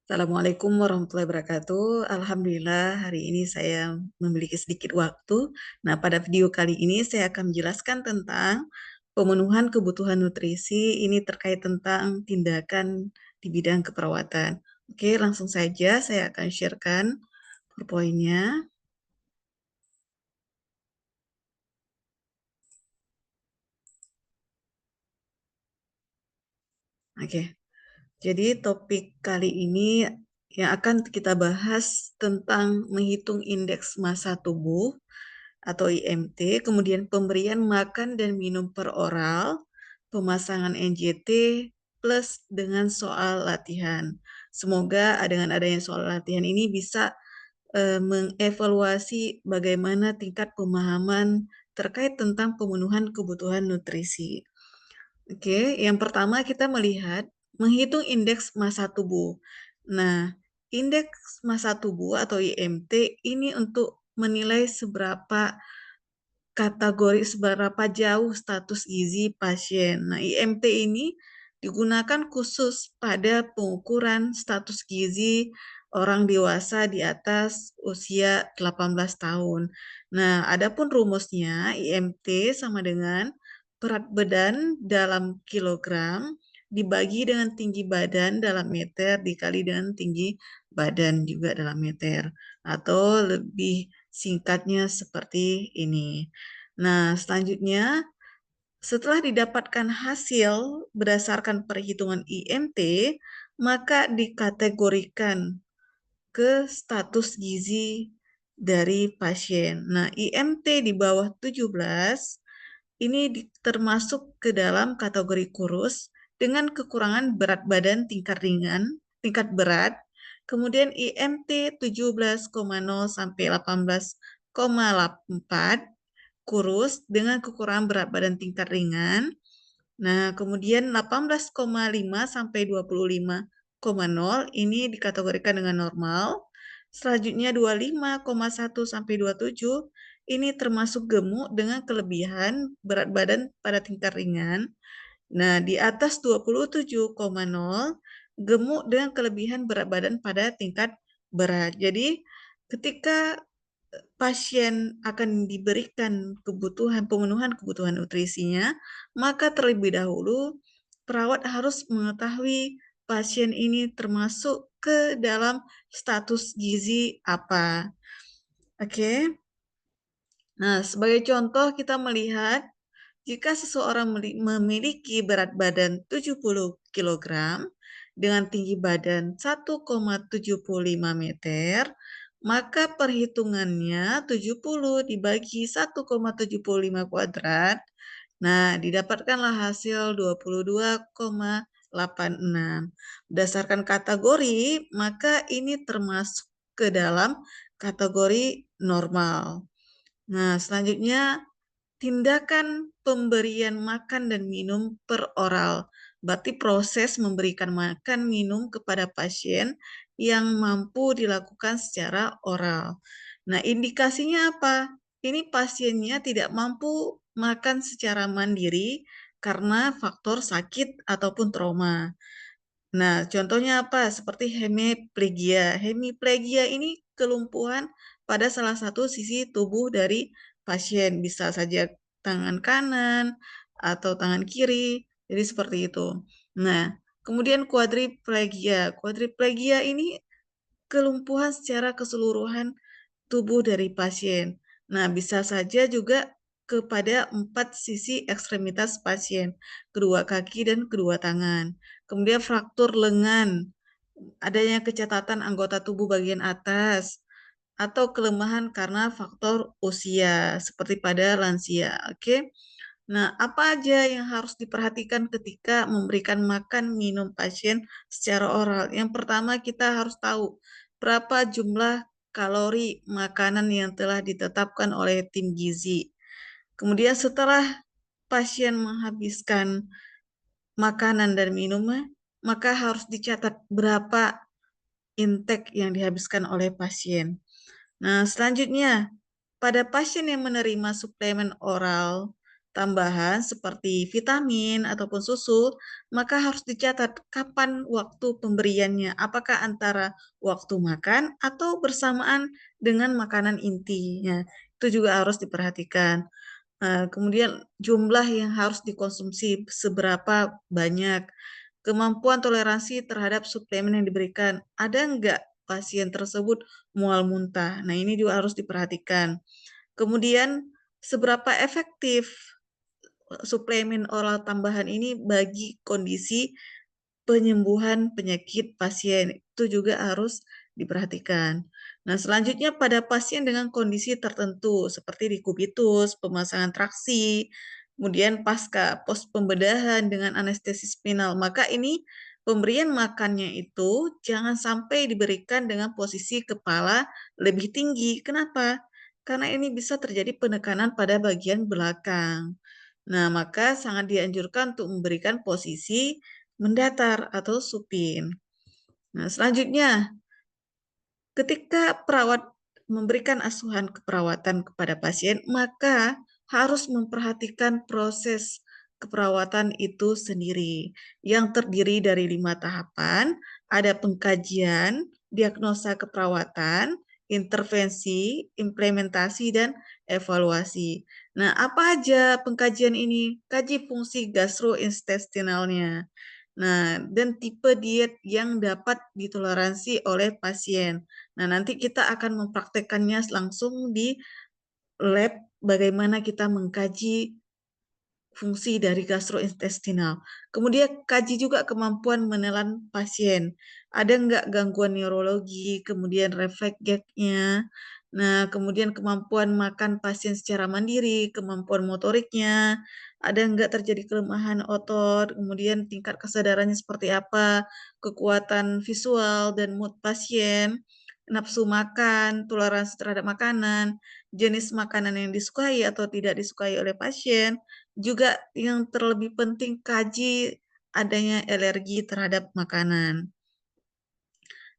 Assalamualaikum warahmatullahi wabarakatuh. Alhamdulillah hari ini saya memiliki sedikit waktu. Nah, pada video kali ini saya akan menjelaskan tentang pemenuhan kebutuhan nutrisi. Ini terkait tentang tindakan di bidang keperawatan. Oke, langsung saja saya akan sharekan PowerPoint-nya. Oke, jadi topik kali ini yang akan kita bahas tentang menghitung indeks massa tubuh atau IMT, kemudian pemberian makan dan minum per oral, pemasangan NJT, plus dengan soal latihan. Semoga dengan adanya soal latihan ini bisa mengevaluasi bagaimana tingkat pemahaman terkait tentang pemenuhan kebutuhan nutrisi. Oke, yang pertama kita melihat menghitung indeks massa tubuh. Nah, indeks massa tubuh atau IMT ini untuk menilai seberapa jauh status gizi pasien. Nah, IMT ini digunakan khusus pada pengukuran status gizi orang dewasa di atas usia 18 tahun. Nah, adapun rumusnya IMT sama dengan berat badan dalam kilogram dibagi dengan tinggi badan dalam meter dikali dengan tinggi badan juga dalam meter. Atau lebih singkatnya seperti ini. Nah, selanjutnya setelah didapatkan hasil berdasarkan perhitungan IMT, maka dikategorikan ke status gizi dari pasien. Nah, IMT di bawah 17 ini termasuk ke dalam kategori kurus dengan kekurangan berat badan tingkat ringan, tingkat berat. Kemudian IMT 17,0 sampai 18,4 kurus dengan kekurangan berat badan tingkat ringan. Nah, kemudian 18,5 sampai 25,0 ini dikategorikan dengan normal. Selanjutnya 25,1 sampai 27 ini termasuk gemuk dengan kelebihan berat badan pada tingkat ringan. Nah, di atas 27,0 gemuk dengan kelebihan berat badan pada tingkat berat. Jadi, ketika pasien akan diberikan pemenuhan kebutuhan nutrisinya, maka terlebih dahulu perawat harus mengetahui pasien ini termasuk ke dalam status gizi apa. Oke. Nah, sebagai contoh kita melihat jika seseorang memiliki berat badan 70 kg dengan tinggi badan 1,75 meter, maka perhitungannya 70 dibagi 1,75 kuadrat. Nah, didapatkanlah hasil 22,86. Berdasarkan kategori, maka ini termasuk ke dalam kategori normal. Nah, selanjutnya tindakan pemberian makan dan minum per oral. Berarti proses memberikan makan minum kepada pasien yang mampu dilakukan secara oral. Nah, indikasinya apa? Ini pasiennya tidak mampu makan secara mandiri karena faktor sakit ataupun trauma. Nah, contohnya apa? Seperti hemiplegia. Hemiplegia ini kelumpuhan pada salah satu sisi tubuh dari pasien. Bisa saja tangan kanan atau tangan kiri. Jadi seperti itu. Nah, kemudian quadriplegia. Quadriplegia ini kelumpuhan secara keseluruhan tubuh dari pasien. Nah, bisa saja juga kepada 4 sisi ekstremitas pasien, kedua kaki dan kedua tangan. Kemudian fraktur lengan, adanya kecacatan anggota tubuh bagian atas, atau kelemahan karena faktor usia, seperti pada lansia. Oke. Nah, apa aja yang harus diperhatikan ketika memberikan makan minum pasien secara oral? Yang pertama, kita harus tahu berapa jumlah kalori makanan yang telah ditetapkan oleh tim gizi. Kemudian setelah pasien menghabiskan makanan dan minuman, maka harus dicatat berapa intake yang dihabiskan oleh pasien. Nah, selanjutnya, pada pasien yang menerima suplemen oral, tambahan seperti vitamin ataupun susu, maka harus dicatat kapan waktu pemberiannya, apakah antara waktu makan atau bersamaan dengan makanan intinya. Itu juga harus diperhatikan. Kemudian jumlah yang harus dikonsumsi seberapa banyak, kemampuan toleransi terhadap suplemen yang diberikan. Ada enggak pasien tersebut mual muntah? Nah, ini juga harus diperhatikan. Kemudian seberapa efektif suplemen oral tambahan ini bagi kondisi penyembuhan penyakit pasien, itu juga harus diperhatikan. Nah, selanjutnya pada pasien dengan kondisi tertentu seperti dekubitus, pemasangan traksi, kemudian pasca pos pembedahan dengan anestesi spinal, maka ini pemberian makannya itu jangan sampai diberikan dengan posisi kepala lebih tinggi. Kenapa? Karena ini bisa terjadi penekanan pada bagian belakang. Nah, maka sangat dianjurkan untuk memberikan posisi mendatar atau supin. Nah, selanjutnya, ketika perawat memberikan asuhan keperawatan kepada pasien, maka harus memperhatikan proses keperawatan itu sendiri, yang terdiri dari 5 tahapan. Ada pengkajian, diagnosa keperawatan, intervensi, implementasi, dan evaluasi. Nah, apa aja pengkajian ini? Kaji fungsi gastrointestinalnya. Nah, dan tipe diet yang dapat ditoleransi oleh pasien. Nah, nanti kita akan mempraktekkannya langsung di lab bagaimana kita mengkaji fungsi dari gastrointestinal. Kemudian kaji juga kemampuan menelan pasien. Ada nggak gangguan neurologi, kemudian refleks gag-nya. Nah, kemudian kemampuan makan pasien secara mandiri, kemampuan motoriknya, ada nggak terjadi kelemahan otot, kemudian tingkat kesadarannya seperti apa, kekuatan visual dan mood pasien, nafsu makan, toleransi terhadap makanan, jenis makanan yang disukai atau tidak disukai oleh pasien, juga yang terlebih penting kaji adanya alergi terhadap makanan.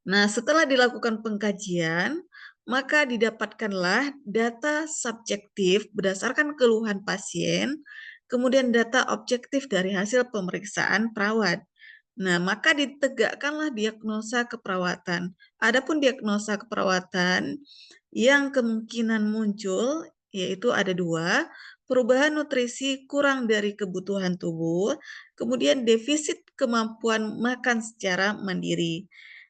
Nah, setelah dilakukan pengkajian, maka didapatkanlah data subjektif berdasarkan keluhan pasien, kemudian data objektif dari hasil pemeriksaan perawat. Nah, maka ditegakkanlah diagnosa keperawatan. Adapun diagnosa keperawatan yang kemungkinan muncul yaitu ada dua, perubahan nutrisi kurang dari kebutuhan tubuh, kemudian defisit kemampuan makan secara mandiri.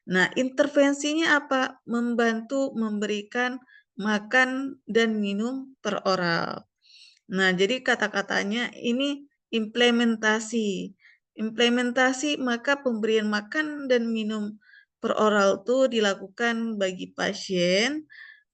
Nah, intervensinya apa? Membantu memberikan makan dan minum per oral. Nah, jadi kata-katanya ini implementasi. Implementasi maka pemberian makan dan minum per oral itu dilakukan bagi pasien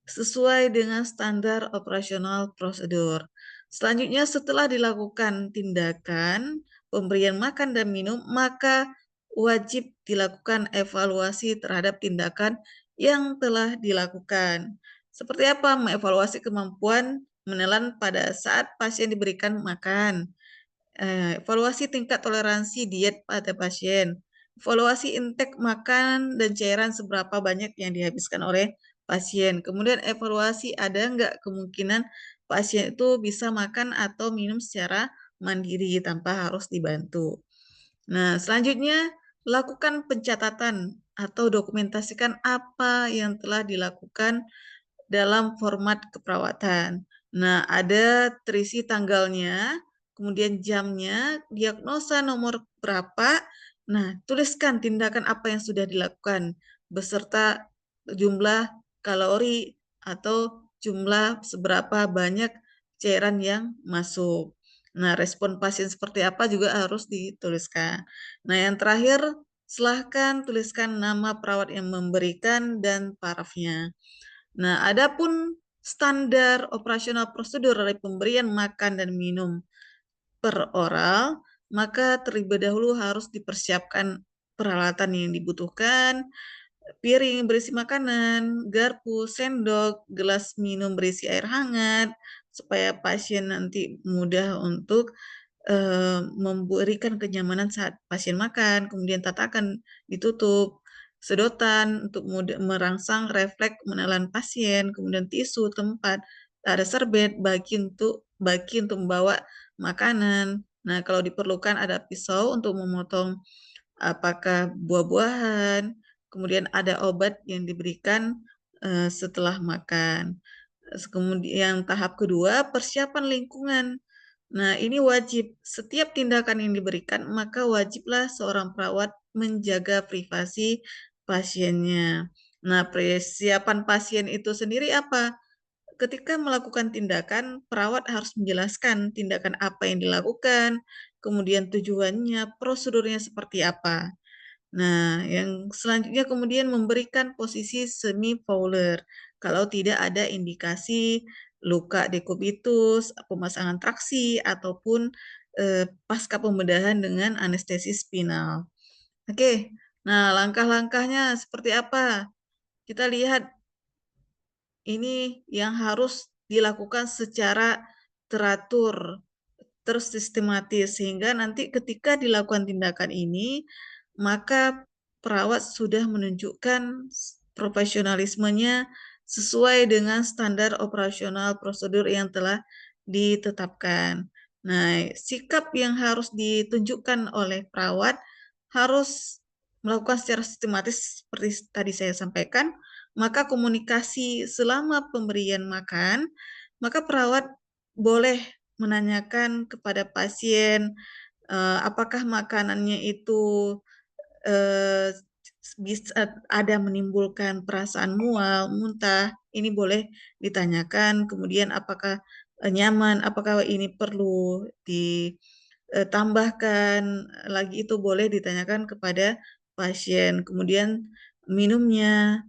sesuai dengan standar operasional prosedur. Selanjutnya setelah dilakukan tindakan pemberian makan dan minum, maka wajib dilakukan evaluasi terhadap tindakan yang telah dilakukan. Seperti apa? Mengevaluasi kemampuan menelan pada saat pasien diberikan makan, evaluasi tingkat toleransi diet pada pasien, evaluasi intake makan dan cairan seberapa banyak yang dihabiskan oleh pasien. Kemudian evaluasi ada nggak kemungkinan pasien itu bisa makan atau minum secara mandiri tanpa harus dibantu. Nah, selanjutnya lakukan pencatatan atau dokumentasikan apa yang telah dilakukan dalam format keperawatan. Nah, ada terisi tanggalnya, kemudian jamnya, diagnosa nomor berapa. Nah, tuliskan tindakan apa yang sudah dilakukan beserta jumlah kalori atau jumlah seberapa banyak cairan yang masuk. Nah, respon pasien seperti apa juga harus dituliskan. Nah, yang terakhir, silahkan tuliskan nama perawat yang memberikan dan parafnya. Nah, adapun standar operasional prosedur dari pemberian makan dan minum per oral, maka terlebih dahulu harus dipersiapkan peralatan yang dibutuhkan, piring berisi makanan, garpu, sendok, gelas minum berisi air hangat, supaya pasien nanti mudah untuk memberikan kenyamanan saat pasien makan, kemudian tatakan ditutup, sedotan untuk merangsang refleks menelan pasien, kemudian tisu, tempat, ada serbet bagi untuk membawa makanan. Nah, kalau diperlukan ada pisau untuk memotong apakah buah-buahan, kemudian ada obat yang diberikan setelah makan. Kemudian tahap kedua, persiapan lingkungan. Nah, ini wajib. Setiap tindakan yang diberikan, maka wajiblah seorang perawat menjaga privasi pasiennya. Nah, persiapan pasien itu sendiri apa? Ketika melakukan tindakan, perawat harus menjelaskan tindakan apa yang dilakukan, kemudian tujuannya, prosedurnya seperti apa. Nah, yang selanjutnya kemudian memberikan posisi semi-fowler kalau tidak ada indikasi luka dekubitus, pemasangan traksi, ataupun pasca pembedahan dengan anestesi spinal. Oke, nah langkah-langkahnya seperti apa? Kita lihat ini yang harus dilakukan secara teratur, tersistematis, sehingga nanti ketika dilakukan tindakan ini, maka perawat sudah menunjukkan profesionalismenya sesuai dengan standar operasional prosedur yang telah ditetapkan. Nah, sikap yang harus ditunjukkan oleh perawat harus melakukan secara sistematis seperti tadi saya sampaikan, maka komunikasi selama pemberian makan, maka perawat boleh menanyakan kepada pasien apakah makanannya itu eh, bisa ada menimbulkan perasaan mual, muntah, ini boleh ditanyakan. Kemudian apakah nyaman, apakah ini perlu ditambahkan lagi, itu boleh ditanyakan kepada pasien. Kemudian minumnya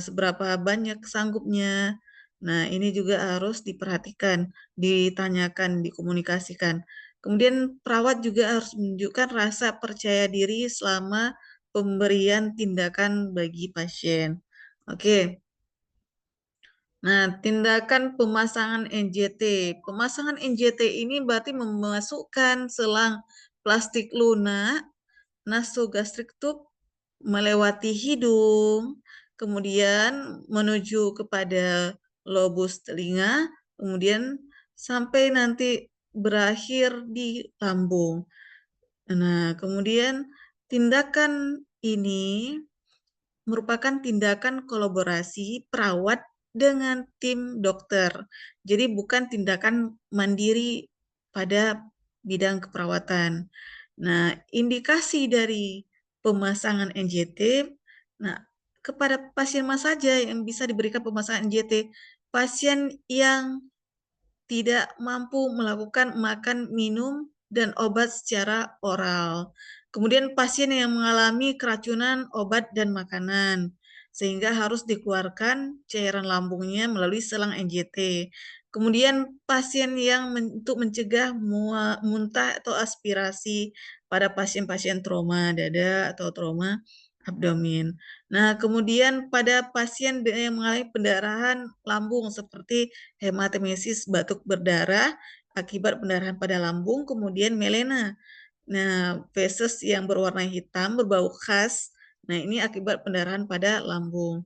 seberapa banyak sanggupnya. Nah, ini juga harus diperhatikan, ditanyakan, dikomunikasikan. Kemudian perawat juga harus menunjukkan rasa percaya diri selama pemberian tindakan bagi pasien. Oke. Nah, tindakan pemasangan NJT. Pemasangan NJT ini berarti memasukkan selang plastik lunak nasogastrik tube melewati hidung, kemudian menuju kepada lobus telinga, kemudian sampai nanti berakhir di lambung. Nah, kemudian tindakan ini merupakan tindakan kolaborasi perawat dengan tim dokter. Jadi bukan tindakan mandiri pada bidang keperawatan. Nah, indikasi dari pemasangan NJT, nah, kepada pasien mana saja yang bisa diberikan pemasangan NJT? Pasien yang tidak mampu melakukan makan, minum, dan obat secara oral. Kemudian pasien yang mengalami keracunan obat dan makanan, sehingga harus dikeluarkan cairan lambungnya melalui selang NJT. Kemudian pasien yang untuk mencegah muntah atau aspirasi pada pasien-pasien trauma dada atau trauma abdomin. Nah, kemudian pada pasien yang mengalami pendarahan lambung seperti hematemesis, batuk berdarah akibat pendarahan pada lambung, kemudian melena. Nah, feses yang berwarna hitam berbau khas. Nah, ini akibat pendarahan pada lambung.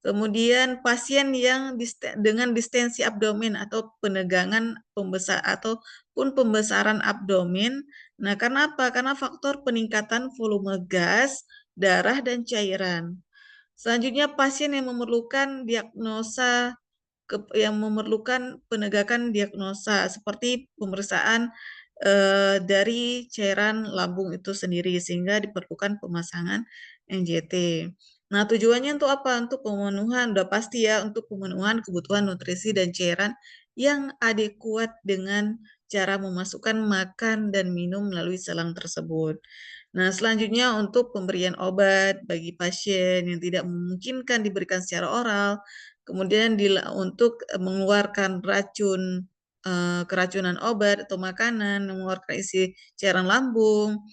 Kemudian pasien yang dengan distensi abdomen atau penegangan pembesar ataupun pembesaran abdomen. Nah, karena apa? Karena faktor peningkatan volume gas, darah, dan cairan. Selanjutnya pasien yang memerlukan diagnosa yang memerlukan penegakan diagnosa seperti pemeriksaan dari cairan lambung itu sendiri sehingga diperlukan pemasangan NJT. Nah, tujuannya untuk apa? Untuk pemenuhan, udah pasti ya, untuk pemenuhan kebutuhan nutrisi dan cairan yang adekuat dengan cara memasukkan makan dan minum melalui selang tersebut. Nah, selanjutnya untuk pemberian obat bagi pasien yang tidak memungkinkan diberikan secara oral, kemudian untuk mengeluarkan keracunan obat atau makanan, mengeluarkan isi cairan lambung.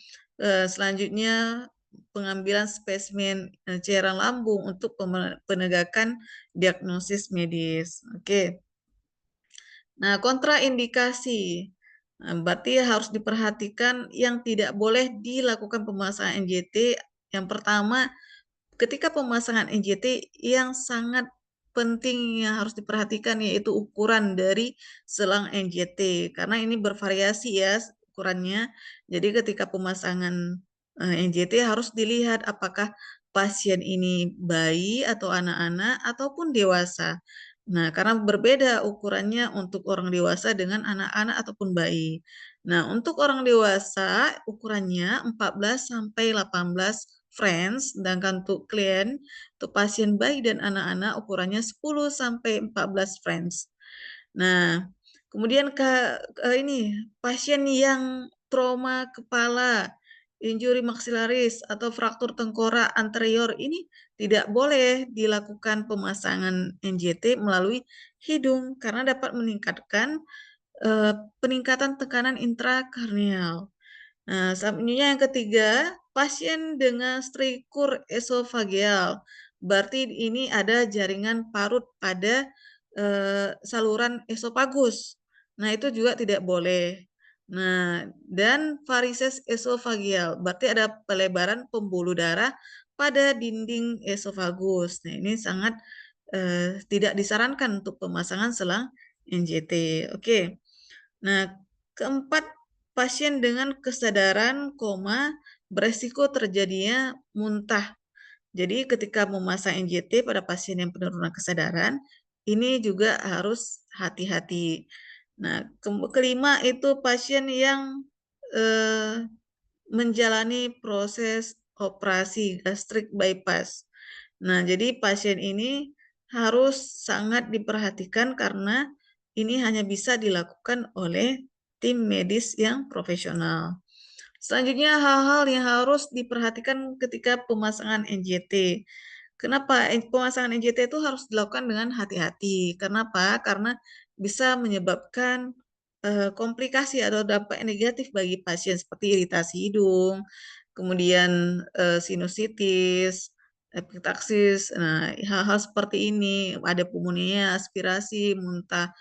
Selanjutnya pengambilan spesimen cairan lambung untuk penegakan diagnosis medis. Oke. Nah, kontraindikasi. Nah, berarti harus diperhatikan yang tidak boleh dilakukan pemasangan NJT. Yang pertama, ketika pemasangan NJT yang sangat penting yang harus diperhatikan yaitu ukuran dari selang NJT karena ini bervariasi ya ukurannya. Jadi ketika pemasangan NJT harus dilihat apakah pasien ini bayi atau anak-anak ataupun dewasa. Nah, karena berbeda ukurannya untuk orang dewasa dengan anak-anak ataupun bayi. Nah, untuk orang dewasa ukurannya 14 sampai 18 French, sedangkan untuk klien, untuk pasien bayi dan anak-anak ukurannya 10 sampai 14 French. Nah, kemudian ini pasien yang trauma kepala, injuri maksilaris atau fraktur tengkorak anterior ini tidak boleh dilakukan pemasangan NJT melalui hidung karena dapat meningkatkan peningkatan tekanan intrakarnial. Nah, selanjutnya yang ketiga, pasien dengan strikur esofageal. Berarti ini ada jaringan parut pada saluran esofagus. Nah, itu juga tidak boleh. Nah, dan varises esofageal, berarti ada pelebaran pembuluh darah pada dinding esofagus. Nah, ini sangat tidak disarankan untuk pemasangan selang NJT. Oke. Nah, keempat, pasien dengan kesadaran koma beresiko terjadinya muntah. Jadi ketika memasang NJT pada pasien yang penurunan kesadaran, ini juga harus hati-hati. Nah, kelima itu pasien yang eh, menjalani proses operasi gastrik bypass. Nah, jadi pasien ini harus sangat diperhatikan karena ini hanya bisa dilakukan oleh tim medis yang profesional. Selanjutnya hal-hal yang harus diperhatikan ketika pemasangan NJT. Kenapa pemasangan NJT itu harus dilakukan dengan hati-hati? Kenapa? Karena bisa menyebabkan komplikasi atau dampak negatif bagi pasien seperti iritasi hidung, kemudian sinusitis, epitaksis. Nah, hal-hal seperti ini ada pneumonia, aspirasi, muntah,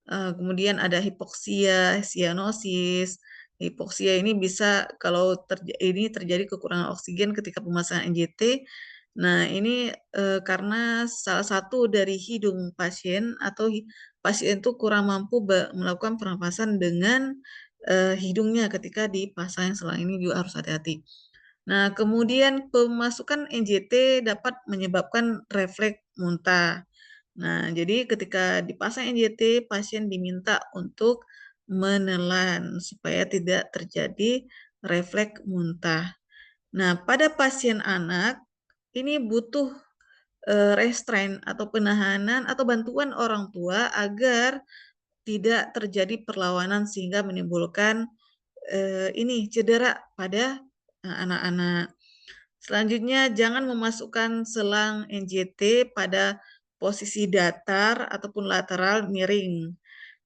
kemudian ada hipoksia, sianosis. Hipoksia ini bisa kalau ini terjadi kekurangan oksigen ketika pemasangan NJT. Nah, ini karena salah satu dari hidung pasien atau pasien itu kurang mampu melakukan pernapasan dengan hidungnya ketika dipasang selang ini juga harus hati-hati. Nah, kemudian pemasukan NJT dapat menyebabkan refleks muntah. Nah, jadi ketika dipasang NJT, pasien diminta untuk menelan supaya tidak terjadi refleks muntah. Nah, pada pasien anak, ini butuh restrain atau penahanan atau bantuan orang tua agar tidak terjadi perlawanan sehingga menimbulkan ini cedera pada anak-anak. Selanjutnya, jangan memasukkan selang NJT pada posisi datar ataupun lateral miring.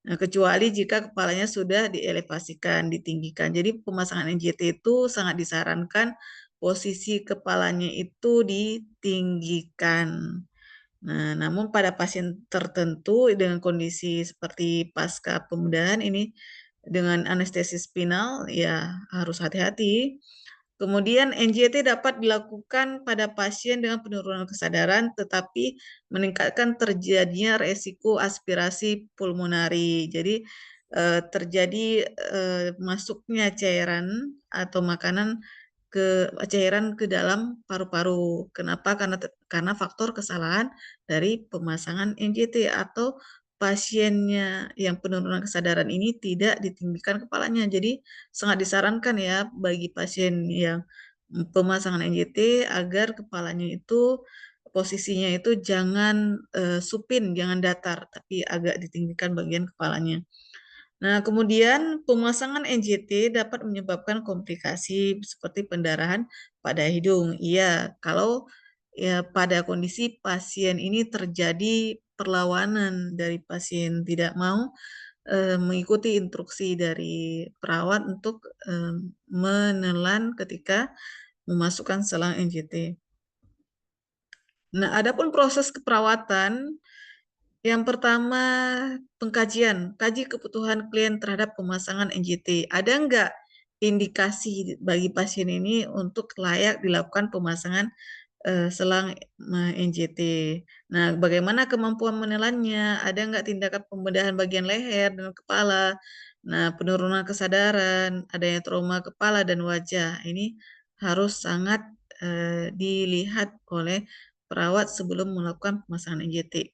Nah, kecuali jika kepalanya sudah dielevasikan, ditinggikan. Jadi pemasangan NJT itu sangat disarankan posisi kepalanya itu ditinggikan. Nah, namun pada pasien tertentu dengan kondisi seperti pasca pemudahan ini dengan anestesi spinal ya harus hati-hati. Kemudian NJT dapat dilakukan pada pasien dengan penurunan kesadaran tetapi meningkatkan terjadinya resiko aspirasi pulmonari. Jadi terjadi masuknya cairan atau makanan cairan ke dalam paru-paru. Kenapa? Karena faktor kesalahan dari pemasangan NJT atau pasiennya yang penurunan kesadaran ini tidak ditinggikan kepalanya. Jadi sangat disarankan ya bagi pasien yang pemasangan NJT agar kepalanya itu posisinya itu jangan supin, jangan datar, tapi agak ditinggikan bagian kepalanya. Nah, kemudian pemasangan NJT dapat menyebabkan komplikasi seperti pendarahan pada hidung. Iya, kalau ya pada kondisi pasien ini terjadi perlawanan dari pasien tidak mau mengikuti instruksi dari perawat untuk menelan ketika memasukkan selang NJT. Nah, adapun proses keperawatan yang pertama, pengkajian. Kaji kebutuhan klien terhadap pemasangan NJT. Ada nggak indikasi bagi pasien ini untuk layak dilakukan pemasangan selang NJT. Nah, bagaimana kemampuan menelannya? Ada nggak tindakan pembedahan bagian leher dan kepala? Nah, penurunan kesadaran, adanya trauma kepala dan wajah. Ini harus sangat dilihat oleh perawat sebelum melakukan pemasangan NJT.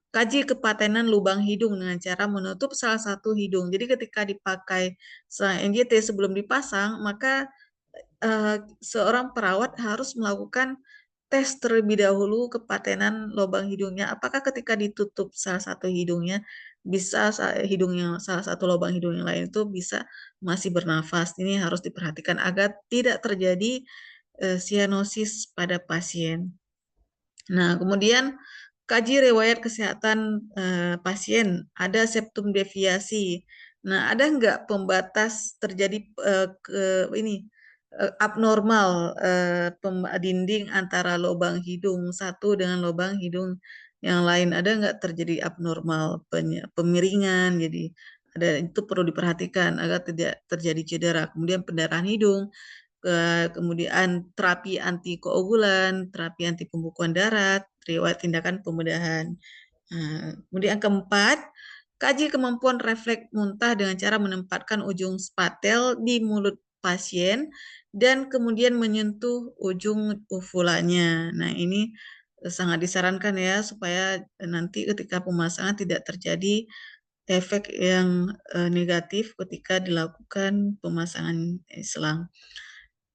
Kaji kepatenan lubang hidung dengan cara menutup salah satu hidung. Jadi ketika dipakai selang NJT sebelum dipasang, maka seorang perawat harus melakukan tes terlebih dahulu kepatenan lubang hidungnya. Apakah ketika ditutup salah satu hidungnya bisa salah satu lubang hidung yang lain itu bisa masih bernafas. Ini harus diperhatikan agar tidak terjadi sianosis pada pasien. Nah, kemudian kaji riwayat kesehatan pasien, ada septum deviasi. Nah, ada nggak pembatas terjadi abnormal dinding antara lubang hidung satu dengan lubang hidung yang lain? Ada nggak terjadi abnormal pemiringan? Jadi ada, itu perlu diperhatikan agar tidak terjadi cedera. Kemudian pendarahan hidung, kemudian terapi anti koagulan, terapi anti pembekuan darah, riwayat tindakan pembedahan. Nah, kemudian keempat, kaji kemampuan refleks muntah dengan cara menempatkan ujung spatel di mulut pasien dan kemudian menyentuh ujung uvulanya. Nah, ini sangat disarankan ya supaya nanti ketika pemasangan tidak terjadi efek yang negatif ketika dilakukan pemasangan selang.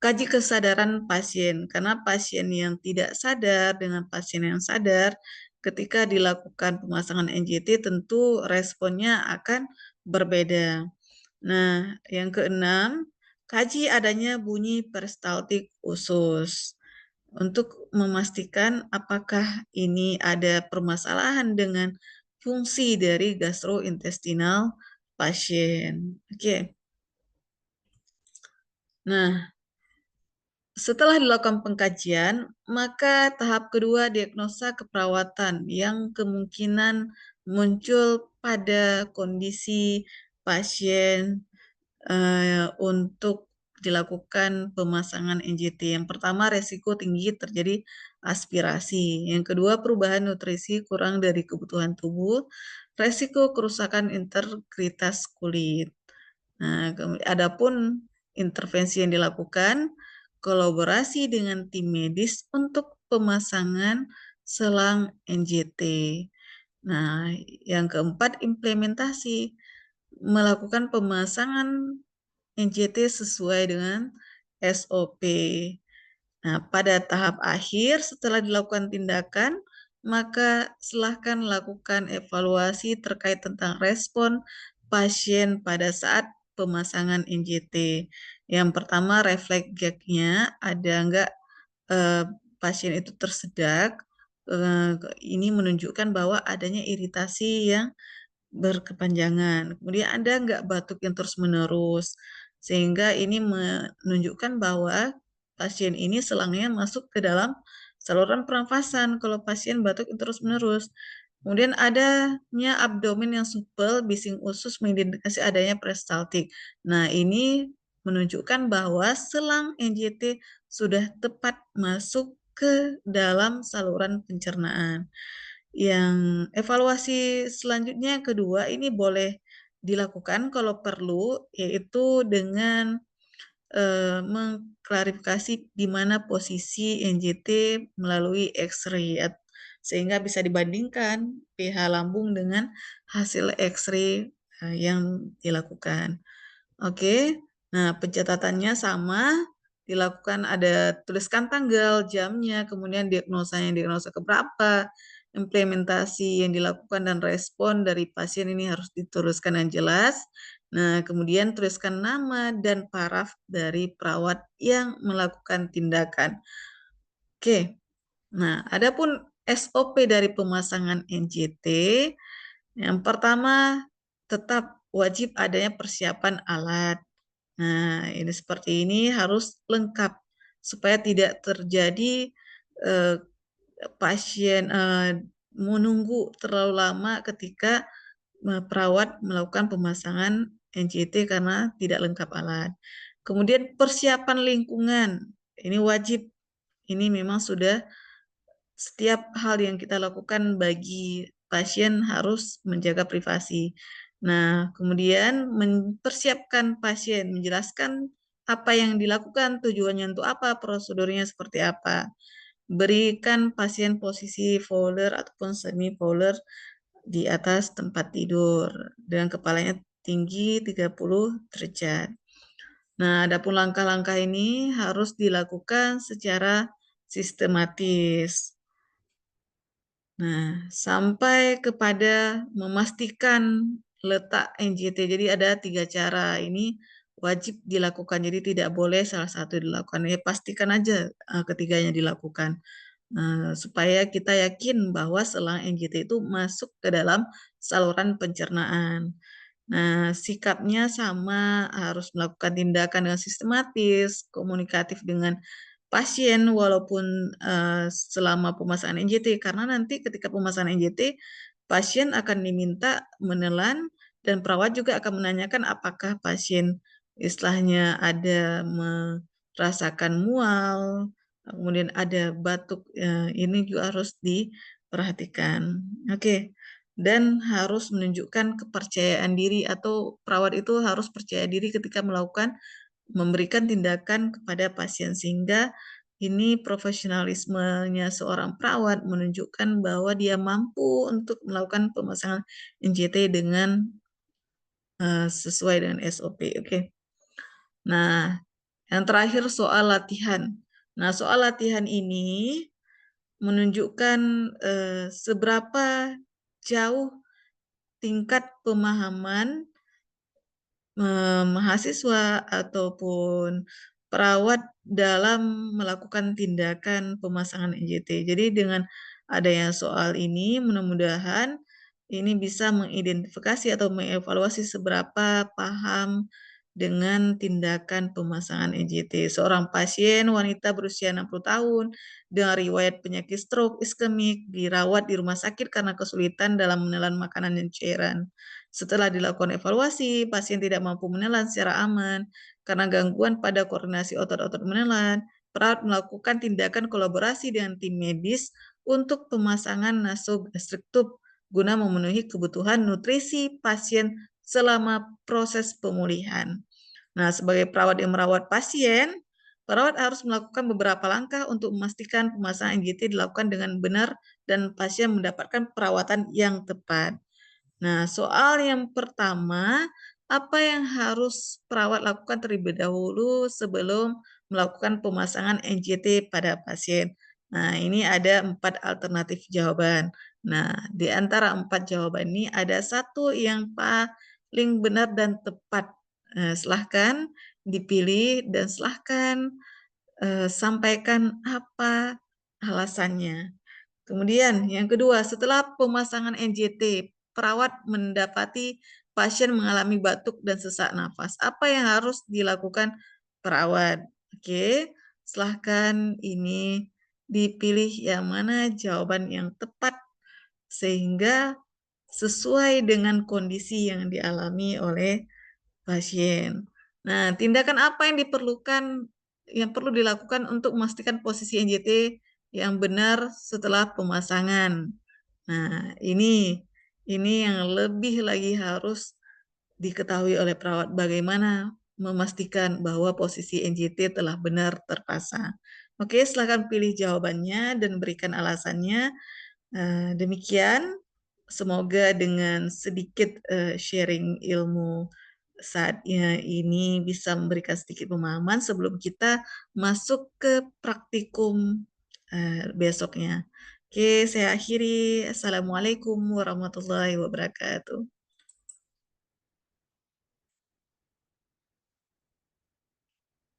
Kaji kesadaran pasien, karena pasien yang tidak sadar dengan pasien yang sadar, ketika dilakukan pemasangan NJT tentu responnya akan berbeda. Nah, yang keenam, kaji adanya bunyi peristaltik usus untuk memastikan apakah ini ada permasalahan dengan fungsi dari gastrointestinal pasien. Oke. Nah, setelah dilakukan pengkajian, maka tahap kedua diagnosa keperawatan yang kemungkinan muncul pada kondisi pasien untuk dilakukan pemasangan NJT. Yang pertama, resiko tinggi terjadi aspirasi. Yang kedua, perubahan nutrisi kurang dari kebutuhan tubuh. Resiko kerusakan integritas kulit. Nah, adapun intervensi yang dilakukan, kolaborasi dengan tim medis untuk pemasangan selang NJT. Nah, yang keempat, implementasi melakukan pemasangan NJT sesuai dengan SOP. Nah, pada tahap akhir setelah dilakukan tindakan, maka silahkan lakukan evaluasi terkait tentang respon pasien pada saat pemasangan NJT. Yang pertama, refleks gag-nya ada enggak pasien itu tersedak. Ini menunjukkan bahwa adanya iritasi yang berkepanjangan. Kemudian ada enggak batuk yang terus-menerus, sehingga ini menunjukkan bahwa pasien ini selangnya masuk ke dalam saluran pernafasan kalau pasien batuk terus-menerus. Kemudian adanya abdomen yang supel, bising usus mengindikasi adanya peristaltik. Nah, ini menunjukkan bahwa selang NJT sudah tepat masuk ke dalam saluran pencernaan. Yang evaluasi selanjutnya yang kedua ini boleh dilakukan kalau perlu, yaitu dengan mengklarifikasi di mana posisi NJT melalui X-ray sehingga bisa dibandingkan pH lambung dengan hasil X-ray yang dilakukan. Oke, nah pencatatannya sama, dilakukan ada tuliskan tanggal, jamnya, kemudian diagnosa keberapa, implementasi yang dilakukan dan respon dari pasien ini harus dituliskan yang jelas. Nah, kemudian tuliskan nama dan paraf dari perawat yang melakukan tindakan. Oke, nah adapun SOP dari pemasangan NJT, yang pertama tetap wajib adanya persiapan alat. Nah, ini seperti ini harus lengkap supaya tidak terjadi eh, pasien menunggu terlalu lama ketika perawat melakukan pemasangan NJT karena tidak lengkap alat. Kemudian persiapan lingkungan, ini wajib Ini memang sudah setiap hal yang kita lakukan bagi pasien harus menjaga privasi. Nah, kemudian mempersiapkan pasien, menjelaskan apa yang dilakukan, tujuannya untuk apa, prosedurnya seperti apa. Berikan pasien posisi fowler ataupun semi fowler di atas tempat tidur dengan kepalanya tinggi 30 derajat. Nah, adapun langkah-langkah ini harus dilakukan secara sistematis. Nah, sampai kepada memastikan letak NJT. Jadi ada 3 cara ini wajib dilakukan. Jadi tidak boleh salah satu dilakukan. Ya pastikan aja ketiganya dilakukan. Supaya kita yakin bahwa selang NJT itu masuk ke dalam saluran pencernaan. Nah, sikapnya sama, harus melakukan tindakan dengan sistematis, komunikatif dengan pasien walaupun selama pemasangan NJT, karena nanti ketika pemasangan NJT, pasien akan diminta menelan dan perawat juga akan menanyakan apakah pasien istilahnya ada merasakan mual, kemudian ada batuk, ini juga harus diperhatikan. Oke. Dan harus menunjukkan kepercayaan diri atau perawat itu harus percaya diri ketika memberikan tindakan kepada pasien sehingga ini profesionalismenya seorang perawat menunjukkan bahwa dia mampu untuk melakukan pemasangan NJT dengan sesuai dengan SOP. Oke. Nah, yang terakhir soal latihan. Nah, soal latihan ini menunjukkan seberapa jauh tingkat pemahaman mahasiswa ataupun perawat dalam melakukan tindakan pemasangan NJT. Jadi dengan adanya soal ini, mudah-mudahan ini bisa mengidentifikasi atau mengevaluasi seberapa paham dengan tindakan pemasangan NJT. Seorang pasien wanita berusia 60 tahun dengan riwayat penyakit stroke iskemik dirawat di rumah sakit karena kesulitan dalam menelan makanan dan cairan. Setelah dilakukan evaluasi, pasien tidak mampu menelan secara aman karena gangguan pada koordinasi otot-otot menelan. Perawat melakukan tindakan kolaborasi dengan tim medis untuk pemasangan nasogastrik tube guna memenuhi kebutuhan nutrisi pasien selama proses pemulihan. Nah, sebagai perawat yang merawat pasien, perawat harus melakukan beberapa langkah untuk memastikan pemasangan NJT dilakukan dengan benar dan pasien mendapatkan perawatan yang tepat. Nah, soal yang pertama, apa yang harus perawat lakukan terlebih dahulu sebelum melakukan pemasangan NJT pada pasien? Nah, ini ada 4 alternatif jawaban. Nah, di antara 4 jawaban ini ada satu yang paling benar dan tepat. Silahkan dipilih dan silahkan sampaikan apa alasannya. Kemudian yang kedua, setelah pemasangan NJT, perawat mendapati pasien mengalami batuk dan sesak nafas. Apa yang harus dilakukan perawat? Oke, silahkan ini dipilih yang mana jawaban yang tepat sehingga sesuai dengan kondisi yang dialami oleh pasien. Nah, tindakan apa yang perlu dilakukan untuk memastikan posisi NJT yang benar setelah pemasangan? Nah, ini yang lebih lagi harus diketahui oleh perawat bagaimana memastikan bahwa posisi NJT telah benar terpasang. Oke, silakan pilih jawabannya dan berikan alasannya. Demikian, semoga dengan sedikit sharing ilmu saat ini bisa memberikan sedikit pemahaman sebelum kita masuk ke praktikum besoknya. Oke, saya akhiri. Assalamualaikum warahmatullahi wabarakatuh.